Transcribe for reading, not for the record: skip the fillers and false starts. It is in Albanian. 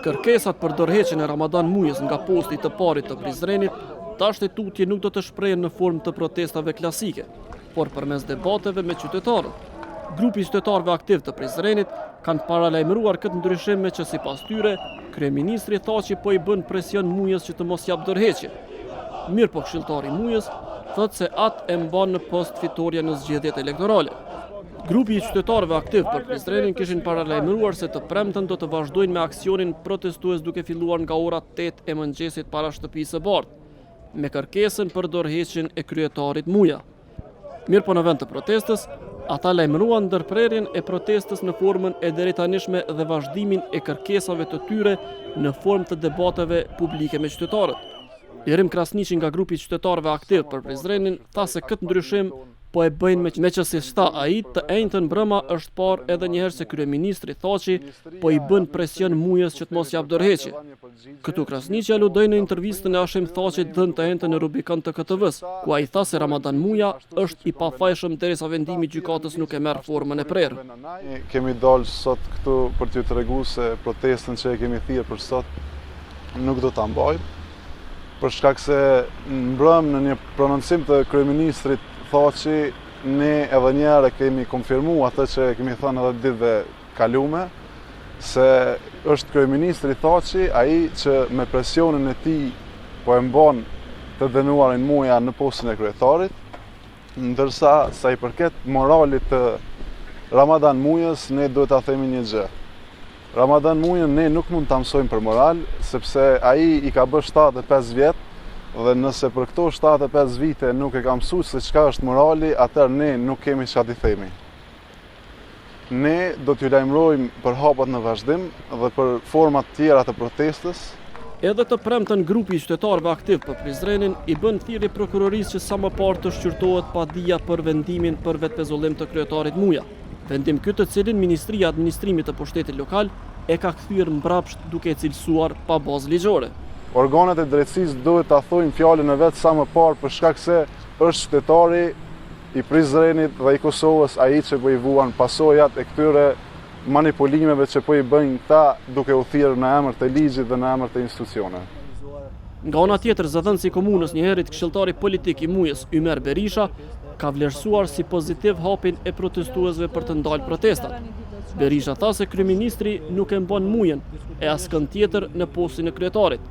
Kërkesat për dorëheqjen e Ramadan Mujës nga posti të parit të Prizrenit, tash tutje nuk do të shprehen në formë të protestave klasike, por përmes debateve me qytetarët. Grupi qytetarëve aktiv të Prizrenit kanë paralajmëruar këtë ndryshim me që sipas tyre, kryeministri Thaçi po i bën presion Mujës që të mos jap dorëheqje. Mirë po këshilltari Mujës thotë se atë e mban në post fitoria në zgjedhjet elektorale. Grupi i qytetarëve aktiv për Prizrenin kishin paralajmëruar se të premten do të vazhdojnë me aksionin protestues duke filluar nga ora 8 e mëngjesit para shtëpisë së bardhë, me kërkesën për dorëheqjen e kryetarit Muja. Mirë po në vend të protestës, ata lajmëruan ndërprerjen e protestës në formën e drejtanishme dhe vazhdimin e kërkesave të tyre në formë të debateve publike me qytetarët. Irim Krasniqi nga grupi i qytetarëve aktiv për Prizrenin tha se këtë ndryshim po e bëjnë me që si shta ai të enjtën brëma është parë edhe njëherë se kryeministri Thaçi po i bën presion Mujës që të mos jap dorëheqje. Këtu Krasniqi aludoi në intervistën e Hashim Thaçit dhënë të enjtën në rubrikën të KTV-s, ku ai tha se Ramadan Muja është i pafajshëm derisa vendimi i gjykatës nuk e merr formën e prerë. Kemi dalë sot këtu për t'ju treguar se protestën që e kemi thirrë për sot nuk do ta mbajmë, për shkak se mbrëm në një prononcim të kryeministrit Thaçi, ne edhe njëherë kemi konfirmuar atë që kemi thënë edhe ditëve kalume, se është kryeministri Thaçi ai që me presionin e tij po e mban të dënuarin Muja në postin e kryetarit, ndërsa sa i përket moralit të Ramadan Mujës, ne duhet ta themi një gjë. Ramadan Mujën ne nuk mund ta mësojmë për moral, sepse ai i ka bërë 75 vjet. Dhe nëse për këto 75 vite nuk e ka mësuar se çka është morali, atëherë ne nuk kemi çka t'i themi. Ne do t'ju lajmërojmë për hapat në vazhdim dhe për forma të tjera të protestës. Edhe të premten grupi i qytetarëve aktiv për Prizrenin i bën thirrje prokurorisë që sa më parë të shqyrtohet padija për vendimin për vetpezullim të kryetarit Muja. Vendim ky të cilin Ministria e Administrimit të Pushtetit Lokal e ka kthyer mbrapsht duke e cilësuar pa bazë ligjore. Organet e drejtësisë duhet ta thojnë fjalën e vet sa më parë për shkak se është qytetari i Prizrenit dhe i Kosovës ai që po i vuan pasojat e këtyre manipulimeve që po i bëjnë këta duke u thirrë në emër të ligjit dhe në emër të institucioneve. Nga ana tjetër, zëdhënësi i komunës njëherët këshilltari politik i Mujës Ymer Berisha ka vlerësuar si pozitiv hapin e protestuesve për të ndalë protestat. Berisha tha se kryeministri nuk e mban Mujën e askënd tjetër në postin e kryetarit.